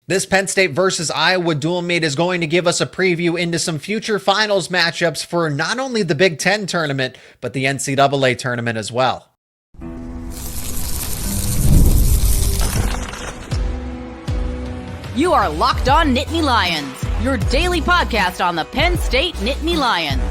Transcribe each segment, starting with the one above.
This Penn State versus Iowa dual meet is going to give us a preview into some future finals matchups for not only the Big Ten tournament, but the NCAA tournament as well. You are Locked On Nittany Lions, your daily podcast on the Penn State Nittany Lions.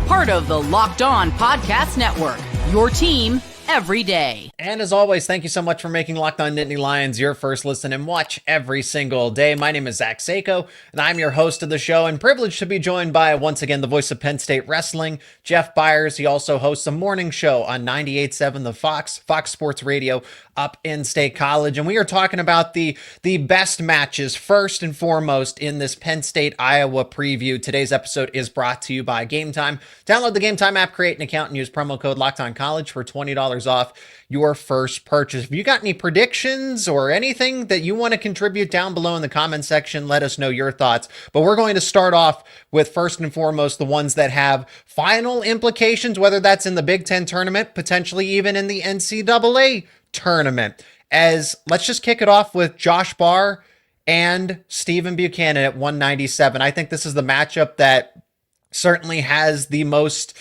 Part of the Locked On Podcast Network, your team every day. And as always, thank you so much for making Locked On Nittany Lions your first listen and watch every single day. My name is Zach Seyko, and I'm your host of the show, and privileged to be joined by, once again, the voice of Penn State wrestling, Jeff Byers. He also hosts a morning show on 98.7 The Fox Sports Radio up in State College, and we are talking about the best matches first and foremost in this Penn State Iowa preview. Today's episode is brought to you by Game Time. Download the Game Time app, create an account, and use promo code LOCKEDONCollege for $20 off your first purchase. If you got any predictions or anything that you want to contribute down below in the comment section, let us know your thoughts. But we're going to start off with, first and foremost, the ones that have final implications, whether that's in the Big Ten tournament, potentially even in the NCAA tournament. As let's just kick it off with Josh Barr and Stephen Buchanan at 197. I think this is the matchup that certainly has the most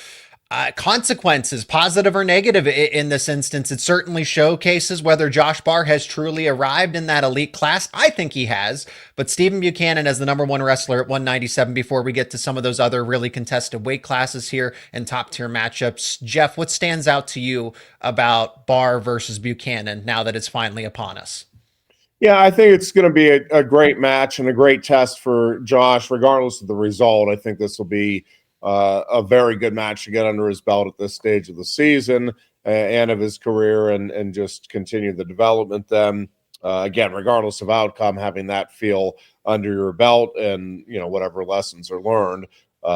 consequences, positive or negative in this instance. It certainly showcases whether Josh Barr has truly arrived in that elite class. I think he has, but Stephen Buchanan as the number one wrestler at 197 before we get to some of those other really contested weight classes here and top tier matchups. Jeff, what stands out to you about Barr versus Buchanan now that it's finally upon us? Yeah, I think it's going to be a great match and a great test for Josh, regardless of the result. I think this will be a very good match to get under his belt at this stage of the season and of his career and just continue the development then. Again, regardless of outcome, having that feel under your belt and, whatever lessons are learned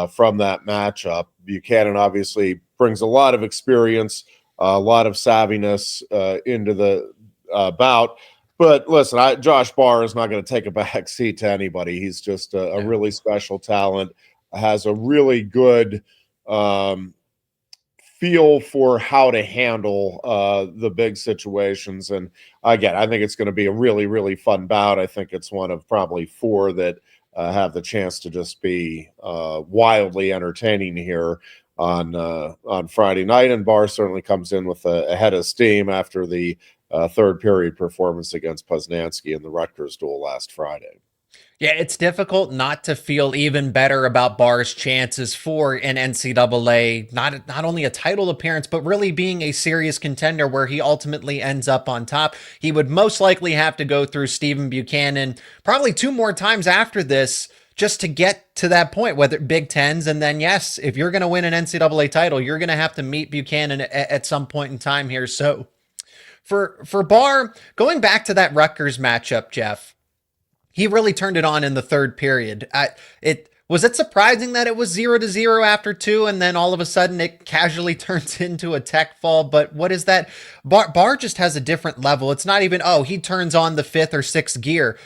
from that matchup. Buchanan obviously brings a lot of experience, a lot of savviness into the bout. But listen, Josh Barr is not going to take a back seat to anybody. He's just a really special talent. Has a really good feel for how to handle the big situations. And again, I think it's going to be a really, really fun bout. I think it's one of probably four that have the chance to just be wildly entertaining here on Friday night. And Barr certainly comes in with a head of steam after the third period performance against Poznansky in the Rutgers duel last Friday. Yeah, it's difficult not to feel even better about Barr's chances for an NCAA, not only a title appearance, but really being a serious contender where he ultimately ends up on top. He would most likely have to go through Stephen Buchanan probably two more times after this just to get to that point, whether Big Tens. And then, yes, if you're going to win an NCAA title, you're going to have to meet Buchanan at some point in time here. So for Barr, going back to that Rutgers matchup, Jeff, he really turned it on in the third period. Was it surprising that it was 0-0 after two, and then all of a sudden it casually turns into a tech fall? But what is that? Barr just has a different level. It's not even, he turns on the fifth or sixth gear.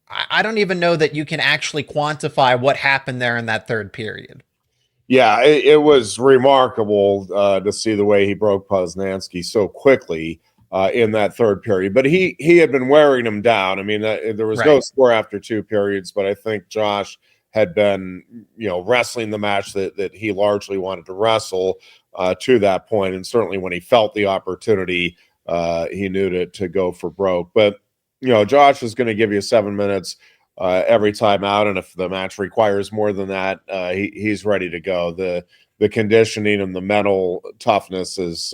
I don't even know that you can actually quantify what happened there in that third period. Yeah, it was remarkable to see the way he broke Poznansky so quickly in that third period, but he had been wearing him down. I mean, there was no score after two periods, but I think Josh had been, wrestling the match that he largely wanted to wrestle to that point. And certainly when he felt the opportunity, he knew to go for broke. But, Josh is going to give you 7 minutes every time out. And if the match requires more than that, he's ready to go. The conditioning and the mental toughness is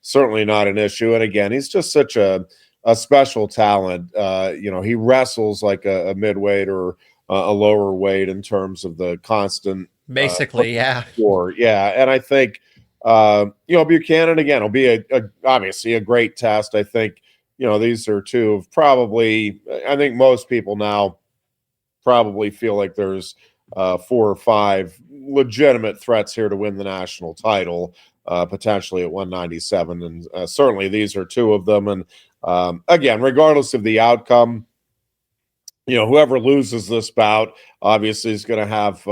certainly not an issue. And again, he's just such a special talent. He wrestles like a midweight or a lower weight in terms of the constant. Basically, yeah. Yeah. And I think, Buchanan, again, will be obviously a great test. I think, these are two of probably, I think most people now probably feel like there's 4 or 5 legitimate threats here to win the national title, potentially at 197. And certainly these are two of them. And again, regardless of the outcome, whoever loses this bout obviously is going to have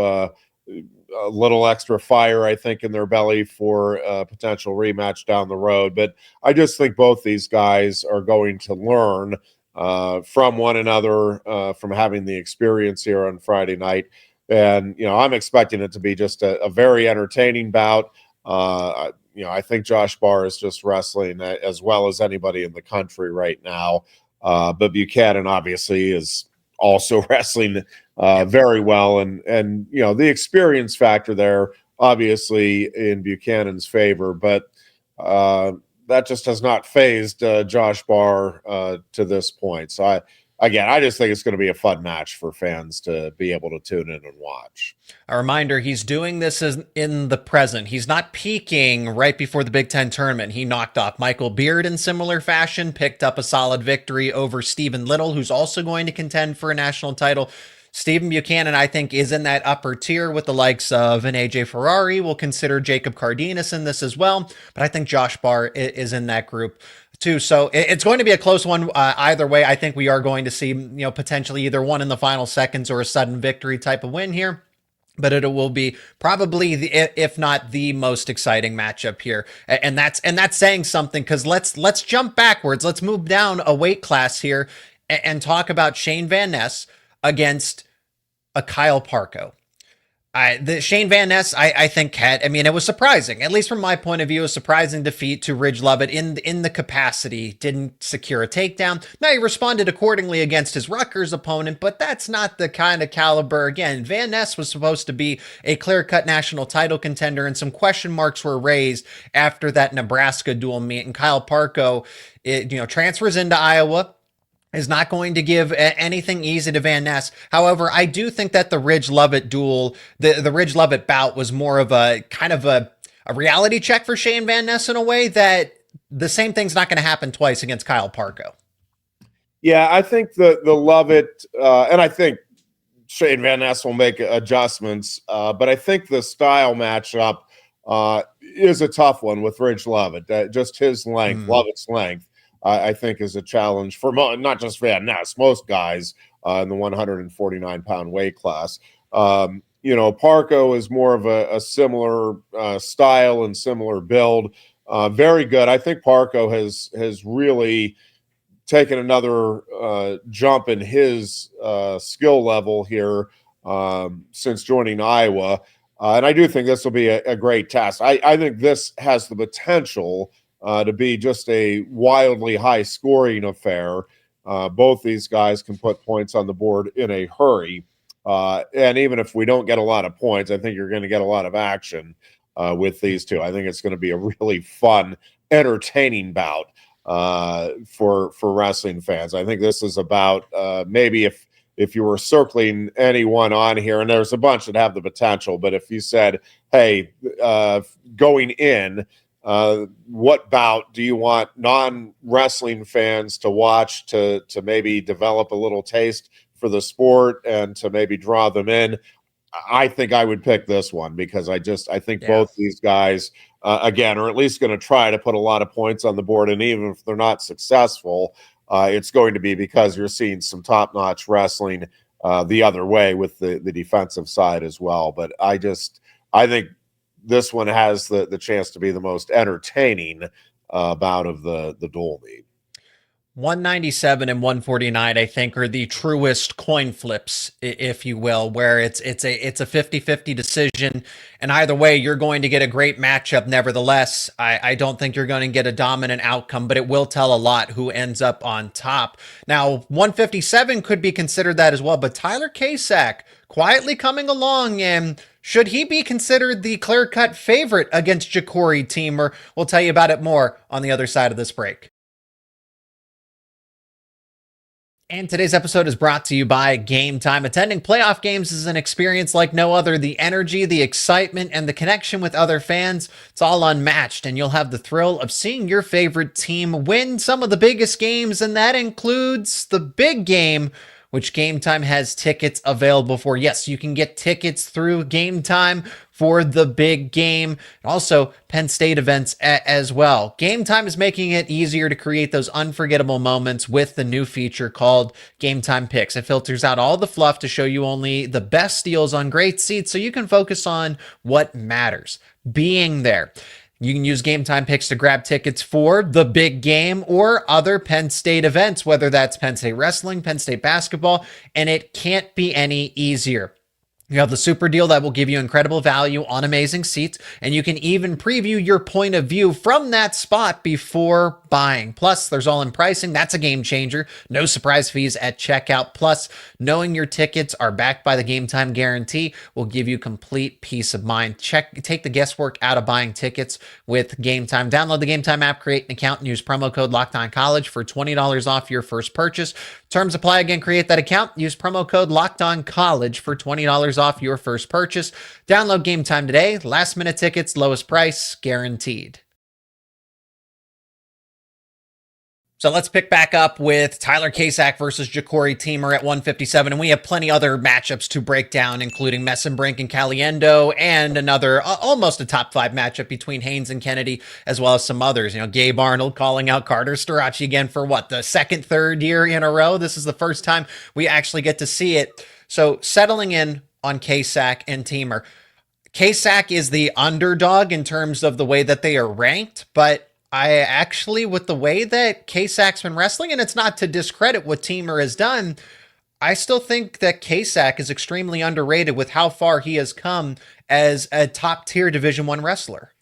a little extra fire, I think, in their belly for a potential rematch down the road. But I just think both these guys are going to learn from one another, from having the experience here on Friday night. And, I'm expecting it to be just a very entertaining bout. I think Josh Barr is just wrestling as well as anybody in the country right now. But Buchanan obviously is also wrestling very well. And the experience factor there, obviously in Buchanan's favor. But that just has not phased Josh Barr to this point. So I just think it's going to be a fun match for fans to be able to tune in and watch. A reminder, he's doing this in the present. He's not peaking right before the Big Ten tournament. He knocked off Michael Beard in similar fashion, picked up a solid victory over Stephen Little, who's also going to contend for a national title. Stephen Buchanan, I think, is in that upper tier with the likes of an Angelo Ferrari. We'll consider Jacob Cardenas in this as well. But I think Josh Barr is in that group too. So it's going to be a close one either way. I think we are going to see, potentially either one in the final seconds or a sudden victory type of win here. But it will be probably if not the most exciting matchup here, and that's saying something, because let's jump backwards. Let's move down a weight class here and talk about Shayne Van Ness against a Kyle Parco. The Shayne Van Ness, I think it was surprising, at least from my point of view, a surprising defeat to Ridge Lovett in the capacity. Didn't secure a takedown. Now, he responded accordingly against his Rutgers opponent, but that's not the kind of caliber. Again, Van Ness was supposed to be a clear-cut national title contender, and some question marks were raised after that Nebraska dual meet. And Kyle Parco, transfers into Iowa, is not going to give anything easy to Van Ness. However, I do think that the Ridge Lovett duel, the Ridge Lovett bout, was more of a kind of a reality check for Shayne Van Ness in a way that the same thing's not going to happen twice against Kyle Parco. Yeah, I think the Lovett, and I think Shayne Van Ness will make adjustments, but I think the style matchup is a tough one with Ridge Lovett. Just his length, Lovett's length, I think is a challenge for not just Van Ness, most guys in the 149-pound weight class. Parco is more of a similar style and similar build. Very good. I think Parco has really taken another jump in his skill level here since joining Iowa. And I do think this will be a great test. I think this has the potential to be just a wildly high-scoring affair. Both these guys can put points on the board in a hurry. And even if we don't get a lot of points, I think you're going to get a lot of action with these two. I think it's going to be a really fun, entertaining bout for wrestling fans. I think this is about maybe if you were circling anyone on here, and there's a bunch that have the potential, but if you said, hey, going in, what bout do you want non-wrestling fans to watch to maybe develop a little taste for the sport and to maybe draw them in? I think I would pick this one because I think both these guys, again, are at least going to try to put a lot of points on the board. And even if they're not successful, it's going to be because you're seeing some top-notch wrestling the other way with the defensive side as well. But I think this one has the chance to be the most entertaining bout of the dual meet. 197 and 149, I think, are the truest coin flips, if you will, where it's a 50-50 decision, and either way, you're going to get a great matchup. Nevertheless, I don't think you're going to get a dominant outcome, but it will tell a lot who ends up on top. Now, 157 could be considered that as well, but Tyler Kasak quietly coming along, and should he be considered the clear-cut favorite against Jacori Teemer? We'll tell you about it more on the other side of this break. And today's episode is brought to you by Game Time. Attending playoff games is an experience like no other. The energy, the excitement, and the connection with other fans, it's all unmatched. And you'll have the thrill of seeing your favorite team win some of the biggest games, and that includes the big game, which Game Time has tickets available for. Yes, you can get tickets through Game Time for the big game, and also Penn State events as well. Game Time is making it easier to create those unforgettable moments with the new feature called Game Time Picks. It filters out all the fluff to show you only the best deals on great seats so you can focus on what matters, being there. You can use Game Time Picks to grab tickets for the big game or other Penn State events, whether that's Penn State wrestling, Penn State basketball, and it can't be any easier. You have the super deal that will give you incredible value on amazing seats, and you can even preview your point of view from that spot before buying. Plus, there's all-in pricing. That's a game changer. No surprise fees at checkout. Plus, knowing your tickets are backed by the Game Time guarantee will give you complete peace of mind. Take the guesswork out of buying tickets with Game Time. Download the Game Time app, create an account, and use promo code LOCKEDONCollege for $20 off your first purchase. Terms apply. Again, create that account. Use promo code LOCKEDONCollege for $20 off your first purchase. Download Game Time today. Last minute tickets, lowest price, guaranteed. So let's pick back up with Tyler Kasak versus Jacori Teemer at 157. And we have plenty other matchups to break down, including Mesenbrink and Caliendo, and another almost a top 5 matchup between Haines and Kennedy, as well as some others. You know, Gabe Arnold calling out Carter Starocci again for what, the second, third year in a row. This is the first time we actually get to see it. So settling in on Kasak and Teemer. Kasak is the underdog in terms of the way that they are ranked, but I actually, with the way that Kasak's been wrestling, and it's not to discredit what Teemer has done, I still think that Kasak is extremely underrated with how far he has come as a top-tier Division I wrestler.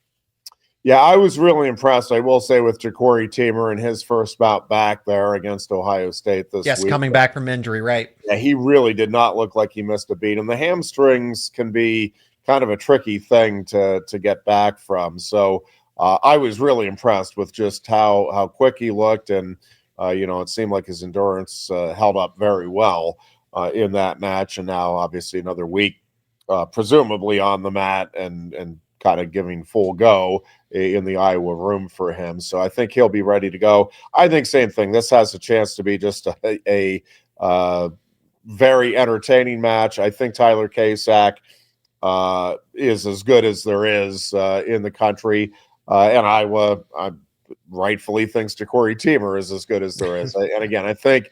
Yeah, I was really impressed, I will say, with Jacori Teemer in his first bout back there against Ohio State this week. Yes, coming back from injury, right. Yeah, he really did not look like he missed a beat. And the hamstrings can be kind of a tricky thing to get back from. So I was really impressed with just how quick he looked. And, it seemed like his endurance held up very well in that match. And now, obviously, another week, presumably on the mat and kind of giving full go in the Iowa room for him. So I think he'll be ready to go. I think same thing. This has a chance to be just a very entertaining match. I think Tyler Kasak is as good as there is in the country. And Iowa rightfully thinks Jacori Teemer is as good as there is. And again, I think,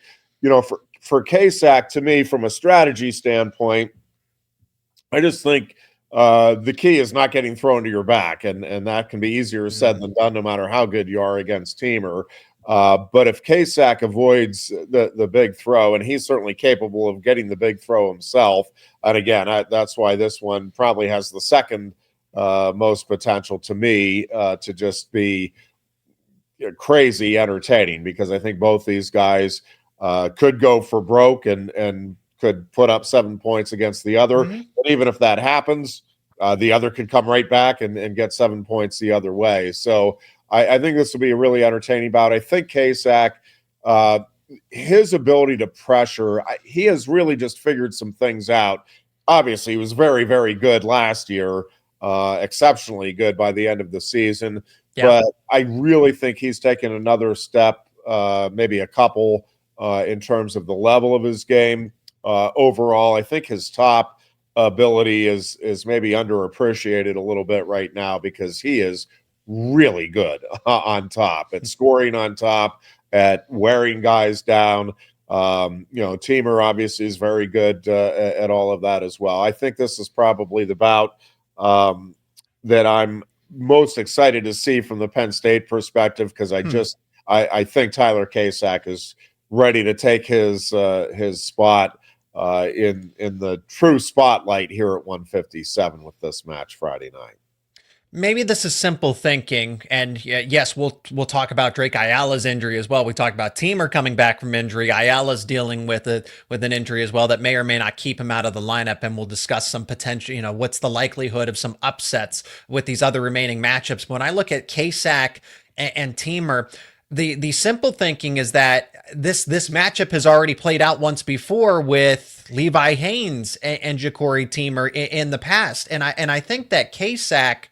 for Kasak, to me, from a strategy standpoint, I just think the key is not getting thrown to your back. And that can be easier said than done, no matter how good you are against Teemer. But if Kasak avoids the big throw, and he's certainly capable of getting the big throw himself, and again, that's why this one probably has the second most potential to me to just be crazy entertaining, because I think both these guys could go for broke and could put up 7 points against the other. But even if that happens, the other could come right back and get 7 points the other way. So I think this will be a really entertaining bout. I think Kasak, his ability to pressure, he has really just figured some things out. Obviously, he was very, very good last year, exceptionally good by the end of the season. Yeah. But I really think he's taken another step, maybe a couple, in terms of the level of his game. Overall, I think his top ability is maybe underappreciated a little bit right now, because he is really good on top, at scoring on top, at wearing guys down. Teemer obviously is very good at all of that as well. I think this is probably the bout that I'm most excited to see from the Penn State perspective, because I think Tyler Kasak is ready to take his spot in the true spotlight here at 157 with this match Friday night. Maybe this is simple thinking, and yes, we'll talk about Drake Ayala's injury as well. We talked about Teemer coming back from injury. Ayala's dealing with an injury as well that may or may not keep him out of the lineup, and we'll discuss some potential, what's the likelihood of some upsets with these other remaining matchups. But when I look at Kasak and Teemer, the simple thinking is that this matchup has already played out once before with Levi Haines and Jacori Teemer in the past, and I think that Kasak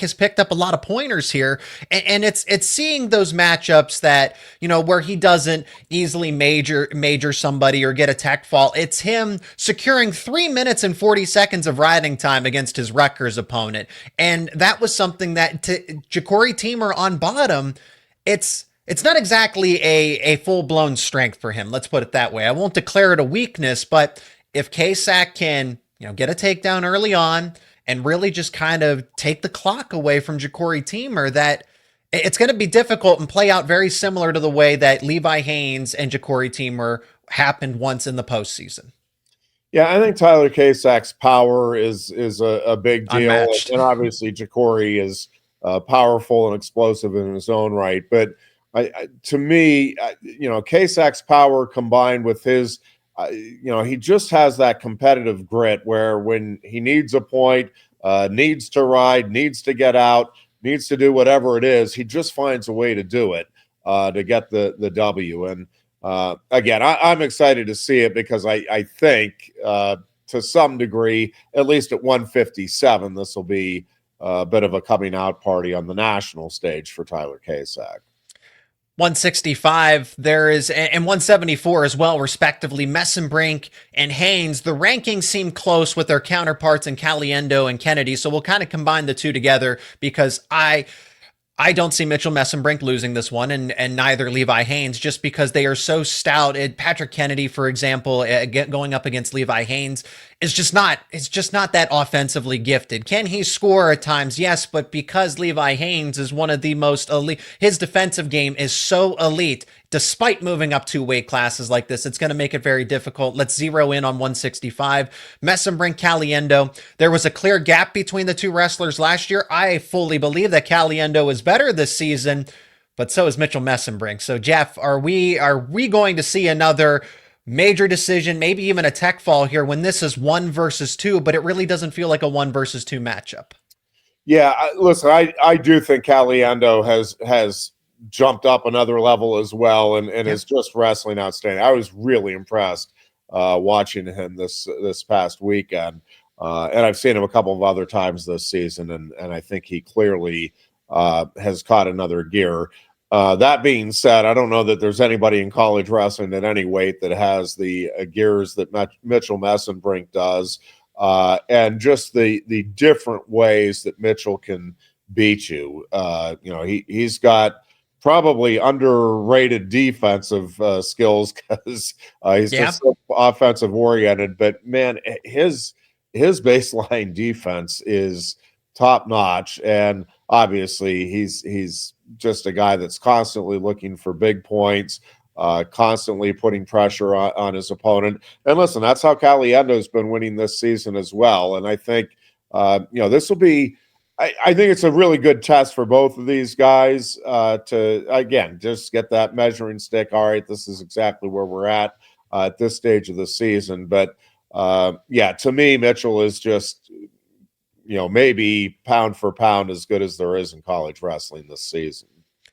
has picked up a lot of pointers here, and it's seeing those matchups that, where he doesn't easily major somebody or get a tech fall. It's him securing 3 minutes and 40 seconds of riding time against his Rutgers opponent. And that was something that Jacori Teemer on bottom, it's not exactly a full-blown strength for him. Let's put it that way. I won't declare it a weakness, but if Kasak can, get a takedown early on and really just kind of take the clock away from Jacori Teemer, that it's going to be difficult and play out very similar to the way that Levi Haines and Jacori Teemer happened once in the postseason. Yeah, I think Tyler Kasak's power is a big deal, Unmatched. and obviously Jacori is powerful and explosive in his own right. But to me, Kasak's power combined with his, he just has that competitive grit where when he needs a point, needs to ride, needs to get out, needs to do whatever it is, he just finds a way to do it to get the W. And again, I'm excited to see it because I think to some degree, at least at 157, this will be a bit of a coming out party on the national stage for Tyler Kasak. 165, there is, and 174 as well, respectively, Mesenbrink and Haines. The rankings seem close with their counterparts in Caliendo and Kennedy, so we'll kind of combine the two together because I don't see Mitchell Mesenbrink losing this one, and neither Levi Haines, just because they are so stout. Patrick Kennedy, for example, going up against Levi Haines is just not that offensively gifted. Can he score at times? Yes, but because Levi Haines is one of the most elite, his defensive game is so elite. Despite moving up 2 weight classes like this, it's going to make it very difficult. Let's zero in on 165. Mesenbrink, Caliendo. There was a clear gap between the two wrestlers last year. I fully believe that Caliendo is better this season, but so is Mitchell Mesenbrink. So, Jeff, are we going to see another major decision, maybe even a tech fall here when this is 1 versus 2, but it really doesn't feel like a 1 versus 2 matchup? Yeah, listen, I do think Caliendo has jumped up another level as well, and is just wrestling outstanding. I was really impressed watching him this past weekend, and I've seen him a couple of other times this season, and I think he clearly has caught another gear. That being said, I don't know that there's anybody in college wrestling at any weight that has the gears that Mitchell Mesenbrink does, and just the different ways that Mitchell can beat you. He's got probably underrated defensive skills because he's just so offensive oriented. But man, his baseline defense is top notch, and obviously he's just a guy that's constantly looking for big points, constantly putting pressure on his opponent. And listen, that's how Caliendo's been winning this season as well. And I think this will be. I think it's a really good test for both of these guys to, again, just get that measuring stick. All right, this is exactly where we're at this stage of the season. But, to me, Mitchell is just, maybe pound for pound as good as there is in college wrestling this season.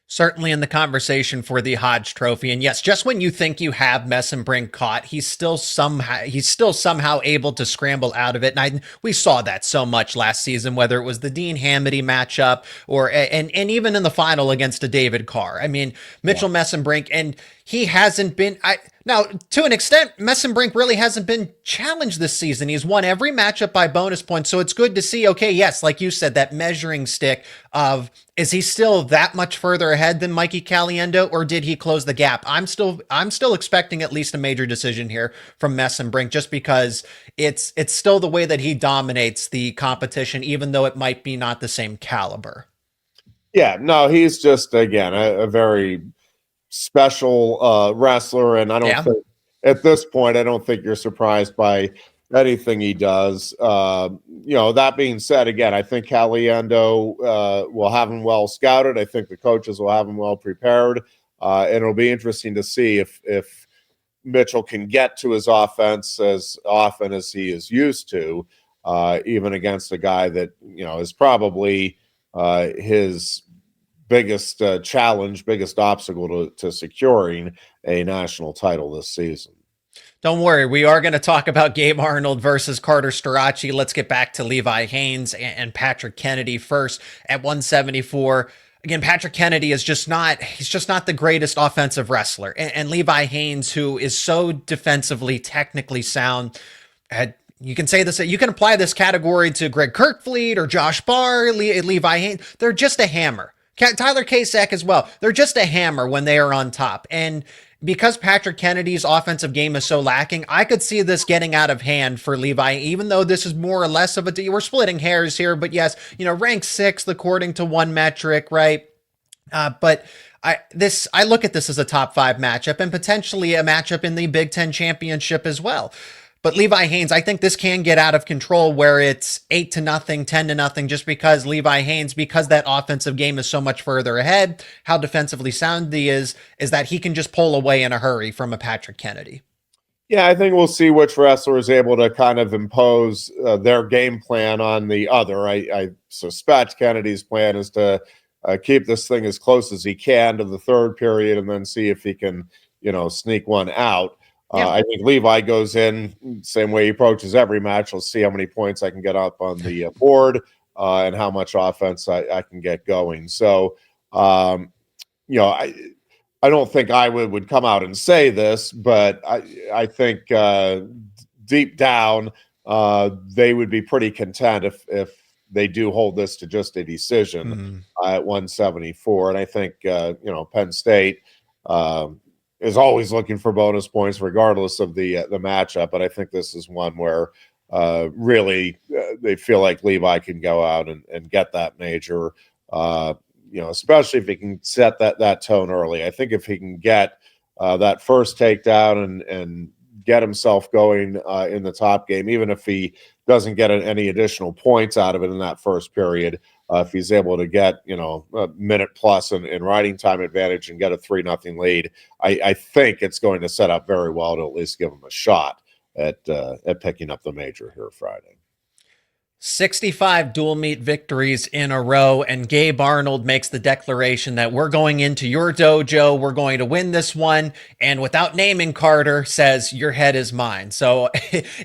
Certainly in the conversation for the Hodge Trophy. And yes, just when you think you have Mesenbrink caught, he's still somehow able to scramble out of it. And we saw that so much last season, whether it was the Dean Hamity matchup or and even in the final against a David Carr. I mean, Mitchell Mesenbrink, and he hasn't been now, to an extent, Mesenbrink really hasn't been challenged this season. He's won every matchup by bonus points, so it's good to see, okay, yes, like you said, that measuring stick of, is he still that much further ahead than Mikey Caliendo, or did he close the gap? I'm still expecting at least a major decision here from Mesenbrink, just because it's still the way that he dominates the competition, even though it might be not the same caliber. Yeah, no, he's just, again, a very special wrestler, and I don't think at this point, I don't think you're surprised by anything he does. That being said, again, I think Caliendo will have him well scouted. I think the coaches will have him well prepared, and it'll be interesting to see if Mitchell can get to his offense as often as he is used to, even against a guy that is probably his biggest challenge, biggest obstacle to securing a national title this season. Don't worry, we are going to talk about Gabe Arnold versus Carter Starocci. Let's get back to Levi Haines and Patrick Kennedy first at 174. Again, Patrick Kennedy is just not the greatest offensive wrestler. And Levi Haines, who is so defensively, technically sound, you can say this, you can apply this category to Greg Kirkfleet or Josh Barr, Levi Haines. They're just a hammer. Tyler Kasak as well. They're just a hammer when they are on top. And because Patrick Kennedy's offensive game is so lacking, I could see this getting out of hand for Levi, even though this is more or less of a, we're splitting hairs here, but yes, ranked 6th according to one metric, right? But I look at this as a top 5 matchup and potentially a matchup in the Big Ten championship as well. But Levi Haines, I think this can get out of control where it's 8-0, 10-0, just because Levi Haines, because that offensive game is so much further ahead, how defensively sound he is that he can just pull away in a hurry from a Patrick Kennedy. Yeah, I think we'll see which wrestler is able to kind of impose their game plan on the other. I suspect Kennedy's plan is to keep this thing as close as he can to the third period and then see if he can, sneak one out. Yeah. I think Levi goes in same way he approaches every match. Let's see how many points I can get up on the board and how much offense I can get going. So, I don't think I would come out and say this, but I think deep down they would be pretty content if they do hold this to just a decision at 174. And I think Penn State is always looking for bonus points regardless of the matchup. But I think this is one where really they feel like Levi can go out and get that major, especially if he can set that tone early. I think if he can get that first takedown and get himself going in the top game, even if he doesn't get any additional points out of it in that first period, if he's able to get a minute plus in riding time advantage and get a 3-0 lead, I think it's going to set up very well to at least give him a shot at picking up the major here Friday. 65 dual meet victories in a row, and Gabe Arnold makes the declaration that we're going into your dojo, we're going to win this one, and without naming Carter, says your head is mine. So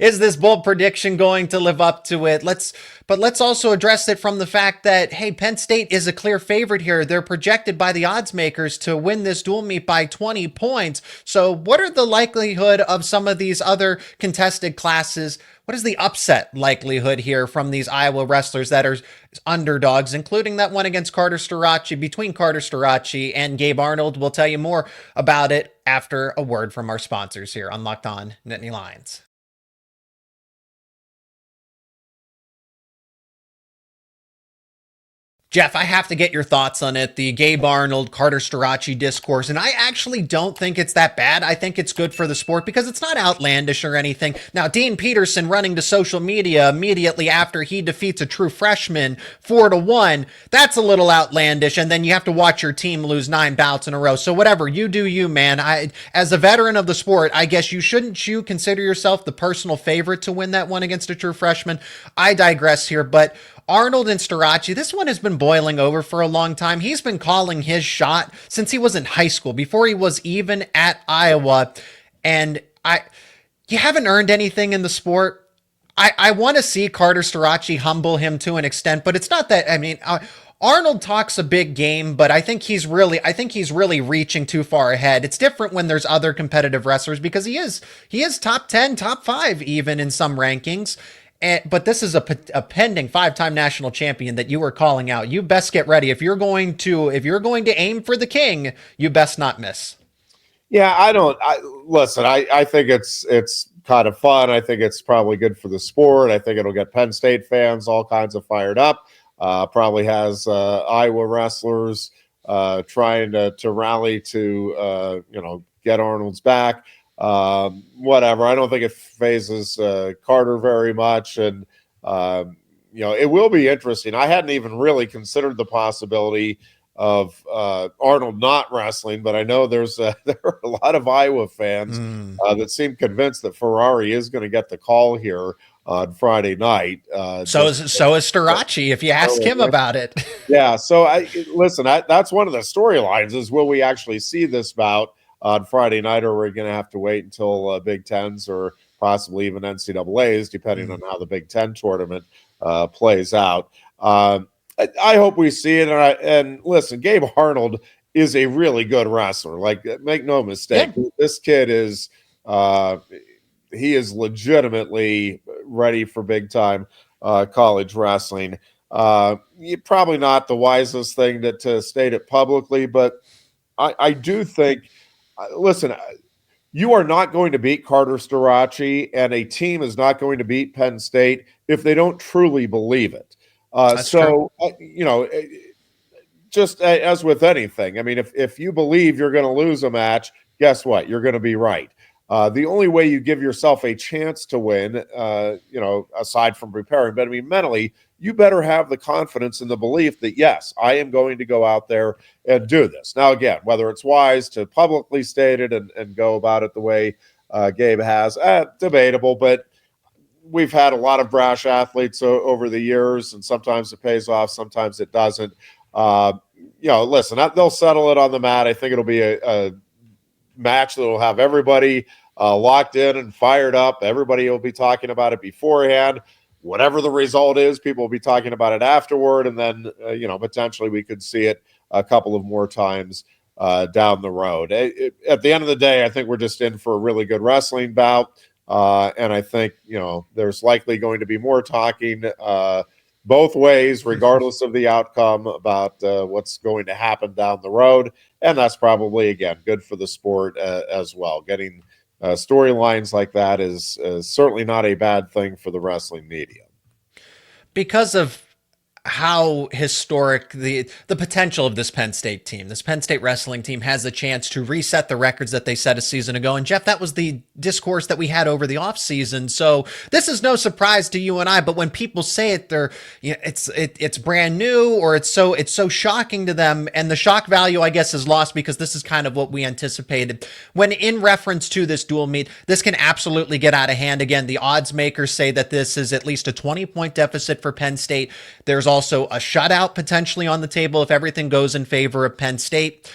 is this bold prediction going to live up to it? Let's also address it from the fact that, hey, Penn State is a clear favorite here. They're projected by the odds makers to win this dual meet by 20 points. So what are the likelihood of some of these other contested classes? What is the upset likelihood here from these Iowa wrestlers that are underdogs, including that one against between Carter Starocci and Gabe Arnold? We'll tell you more about it after a word from our sponsors here on Locked On Nittany Lions. Jeff, I have to get your thoughts on it. The Gabe Arnold, Carter Starocci discourse. And I actually don't think it's that bad. I think it's good for the sport because it's not outlandish or anything. Now, Dean Peterson running to social media immediately after he defeats a true freshman 4-1. That's a little outlandish. And then you have to watch your team lose 9 bouts in a row. So whatever, you do you, man. As a veteran of the sport, I guess you consider yourself the personal favorite to win that one against a true freshman? I digress here, but Arnold and Starocci, this one has been boiling over for a long time. He's been calling his shot since he was in high school, before he was even at Iowa. And you haven't earned anything in the sport. I want to see Carter Starocci humble him to an extent, but it's not that, Arnold talks a big game, but I think he's really reaching too far ahead. It's different when there's other competitive wrestlers because he is top 10, top 5 even in some rankings. But this is a pending 5-time national champion that you were calling out. You best get ready. If you're going to aim for the king, you best not miss. Yeah, I think it's kind of fun. I think it's probably good for the sport. I think it'll get Penn State fans all kinds of fired up. Probably has Iowa wrestlers trying to rally to get Arnold's back. Whatever. I don't think it phases Carter very much, and it will be interesting. I hadn't even really considered the possibility of Arnold not wrestling, but I know there are a lot of Iowa fans that seem convinced that Ferrari is going to get the call here on Friday night. So is Starocci, if you ask him about it. Yeah. So that's one of the storylines is, will we actually see this bout on Friday night, or we're going to have to wait until Big Tens or possibly even NCAAs, depending on how the Big Ten tournament plays out. I hope we see it. And listen, Gabe Arnold is a really good wrestler. Like, make no mistake, this kid is he is legitimately ready for big time college wrestling. Probably not the wisest thing to state it publicly, but I do think listen, you are not going to beat Carter Starocci, and a team is not going to beat Penn State if they don't truly believe it. Just as with anything, I mean, if you believe you're going to lose a match, guess what? You're going to be right. The only way you give yourself a chance to win, aside from preparing, but I mean, mentally, you better have the confidence and the belief that, yes, I am going to go out there and do this. Now, again, whether it's wise to publicly state it and go about it the way Gabe has, debatable, but we've had a lot of brash athletes over the years, and sometimes it pays off, sometimes it doesn't. Listen, they'll settle it on the mat. I think it'll be a match that will have everybody locked in and fired up. Everybody will be talking about it beforehand. Whatever the result is, people will be talking about it afterward, and then potentially we could see it a couple of more times down the road. At the end of the day, I think we're just in for a really good wrestling bout, and I think there's likely going to be more talking both ways, regardless of the outcome, about what's going to happen down the road, and that's probably, again, good for the sport as well. Getting storylines like that is certainly not a bad thing for the wrestling media. Because of how historic the potential of this Penn State team. This Penn State wrestling team has a chance to reset the records that they set a season ago. And Jeff, that was the discourse that we had over the offseason. So this is no surprise to you and I, but when people say it, it's brand new, or it's so shocking to them. And the shock value, I guess, is lost because this is kind of what we anticipated. When in reference to this dual meet, this can absolutely get out of hand. Again, the odds makers say that this is at least a 20-point deficit for Penn State. There's also a shutout potentially on the table if everything goes in favor of Penn State.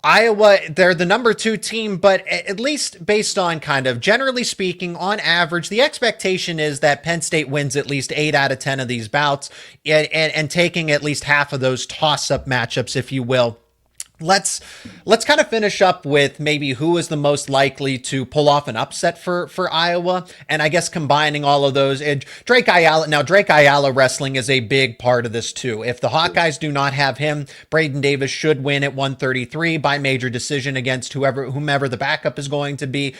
Iowa, they're the number 2 team, but at least based on kind of generally speaking, on average, the expectation is that Penn State wins at least 8 out of 10 of these bouts and taking at least half of those toss-up matchups, if you will. Let's kind of finish up with maybe who is the most likely to pull off an upset for Iowa, and I guess combining all of those. Drake Ayala wrestling is a big part of this too. If the Hawkeyes do not have him, Braden Davis should win at 133 by major decision against whomever the backup is going to be,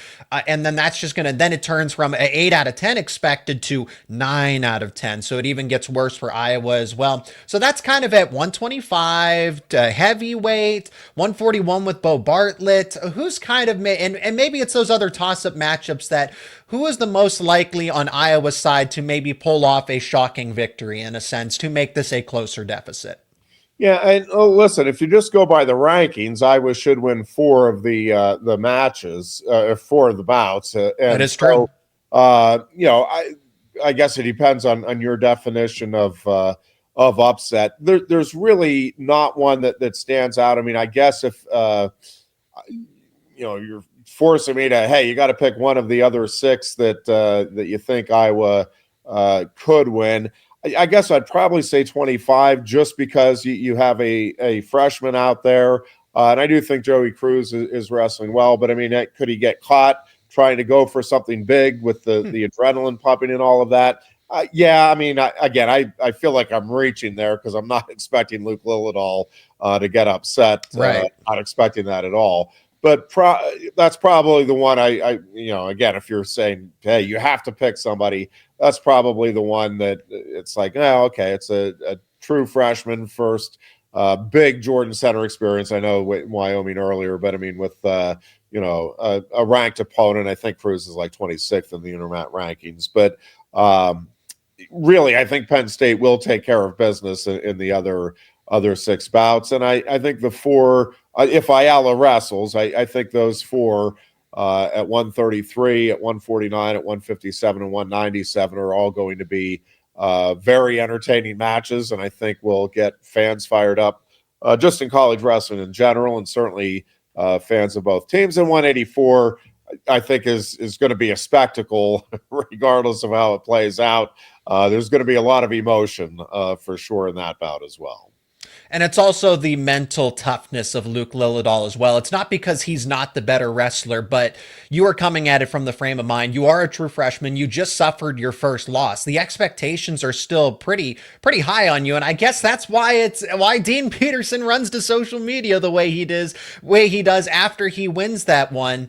and then that's just then it turns from an 8 out of 10 expected to 9 out of 10, so it even gets worse for Iowa as well. So that's kind of at 125 to heavyweight. 141 with Bo Bartlett. Who's kind of, and maybe it's those other toss-up matchups that who is the most likely on Iowa's side to maybe pull off a shocking victory in a sense to make this a closer deficit? Yeah, and listen, if you just go by the rankings, Iowa should win 4 of the matches, 4 of the bouts. That is true. I guess it depends on your definition of upset. There's really not one that stands out. I mean, I guess if you're forcing me to, hey, you got to pick one of the other 6 that you think Iowa could win, I guess I'd probably say 25, just because you have a freshman out there, and I do think Joey Cruz is wrestling well. But I mean, could he get caught trying to go for something big with the adrenaline pumping and all of that? Yeah, I mean, I feel like I'm reaching there because I'm not expecting Luke Lillidahl to get upset. Right. Not expecting that at all. But that's probably the one again, if you're saying, hey, you have to pick somebody, that's probably the one that it's like, oh, okay, it's a true freshman first, big Jordan Center experience. I know Wyoming earlier, but I mean, with, a ranked opponent, I think Cruz is like 26th in the Intermat rankings. But really, I think Penn State will take care of business in the other 6 bouts. And I think the 4, if Ayala wrestles, I think those 4 at 133, at 149, at 157, and 197 are all going to be very entertaining matches. And I think will get fans fired up just in college wrestling in general, and certainly fans of both teams. And 184, I think, is going to be a spectacle regardless of how it plays out. There's going to be a lot of emotion for sure in that bout as well. And it's also the mental toughness of Luke Lillidahl as well. It's not because he's not the better wrestler, but you are coming at it from the frame of mind. You are a true freshman. You just suffered your first loss. The expectations are still pretty high on you. And I guess that's why Dean Peterson runs to social media the way he does after he wins that one.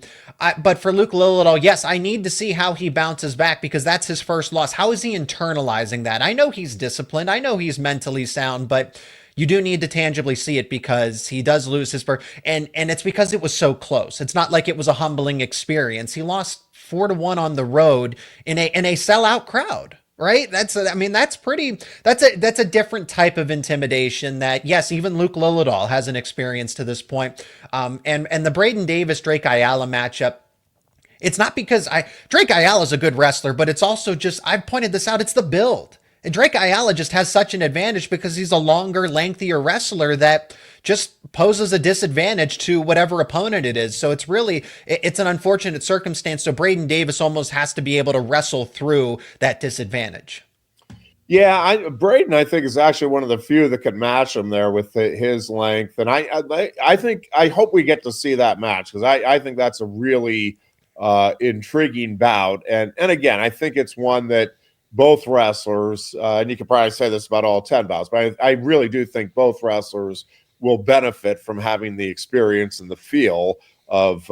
But for Luke Lillidahl, yes, I need to see how he bounces back because that's his first loss. How is he internalizing that? I know he's disciplined. I know he's mentally sound, but you do need to tangibly see it because he does lose his first, and it's because it was so close. It's not like it was a humbling experience. He lost 4-1 on the road in a sellout crowd, right? That's a different type of intimidation that, yes, even Luke Lillidahl hasn't experienced to this point. And the Braden Davis Drake Ayala matchup, it's not because Drake Ayala is a good wrestler, but it's also just, I've pointed this out, it's the build. And Drake Ayala just has such an advantage because he's a longer, lengthier wrestler that just poses a disadvantage to whatever opponent it is. So it's an unfortunate circumstance. So Braden Davis almost has to be able to wrestle through that disadvantage. Yeah, Braden, I think, is actually one of the few that can match him there with his length. And I hope we get to see that match because I think that's a really intriguing bout. And again, I think it's one that both wrestlers, and you could probably say this about all 10 bouts, but I really do think both wrestlers will benefit from having the experience and the feel of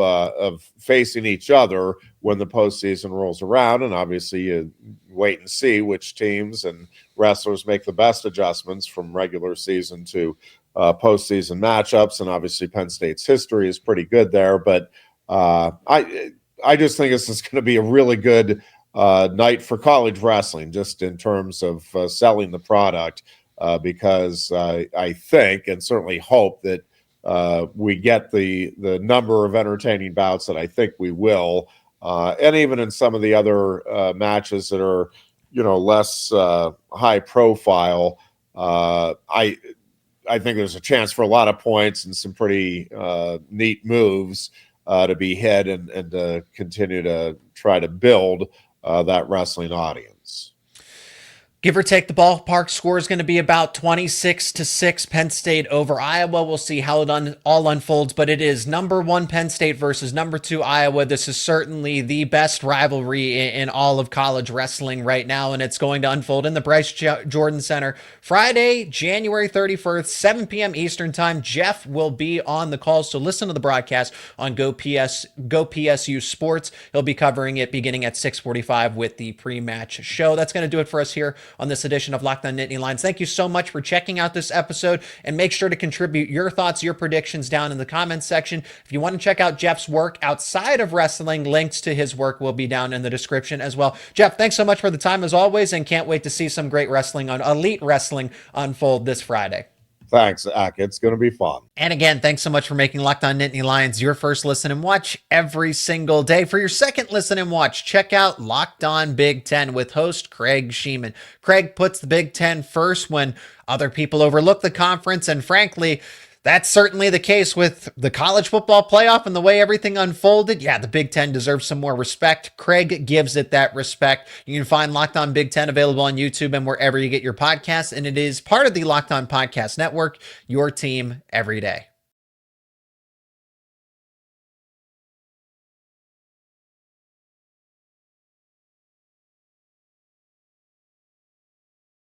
facing each other when the postseason rolls around. And obviously you wait and see which teams and wrestlers make the best adjustments from regular season to postseason matchups. And obviously Penn State's history is pretty good there, but I just think this is going to be a really good night for college wrestling, just in terms of selling the product, because I think and certainly hope that we get the number of entertaining bouts that I think we will, and even in some of the other matches that are less high profile, I think there's a chance for a lot of points and some pretty neat moves to be hit and to continue to try to build that wrestling audience. Give or take, the ballpark score is going to be about 26-6 Penn State over Iowa. We'll see how it all unfolds, but it is number 1 Penn State versus number 2 Iowa. This is certainly the best rivalry in all of college wrestling right now, and it's going to unfold in the Bryce Jordan Center Friday, January 31st, 7 p.m. Eastern Time. Jeff will be on the call, so listen to the broadcast on Go PSU Sports. He'll be covering it beginning at 6:45 with the pre-match show. That's going to do it for us here on this edition of Locked On Nittany Lions. Thank you so much for checking out this episode, and make sure to contribute your thoughts, your predictions down in the comments section. If you want to check out Jeff's work outside of wrestling, links to his work will be down in the description as well. Jeff, thanks so much for the time as always, and can't wait to see some great wrestling on Elite Wrestling unfold this Friday. Thanks, Zach. It's going to be fun. And again, thanks so much for making Locked On Nittany Lions your first listen and watch every single day. For your second listen and watch, check out Locked On Big Ten with host Craig Sheeman. Craig puts the Big Ten first when other people overlook the conference, and frankly, that's certainly the case with the college football playoff and the way everything unfolded. Yeah, the Big Ten deserves some more respect. Craig gives it that respect. You can find Locked On Big Ten available on YouTube and wherever you get your podcasts, and it is part of the Locked On Podcast Network, your team every day.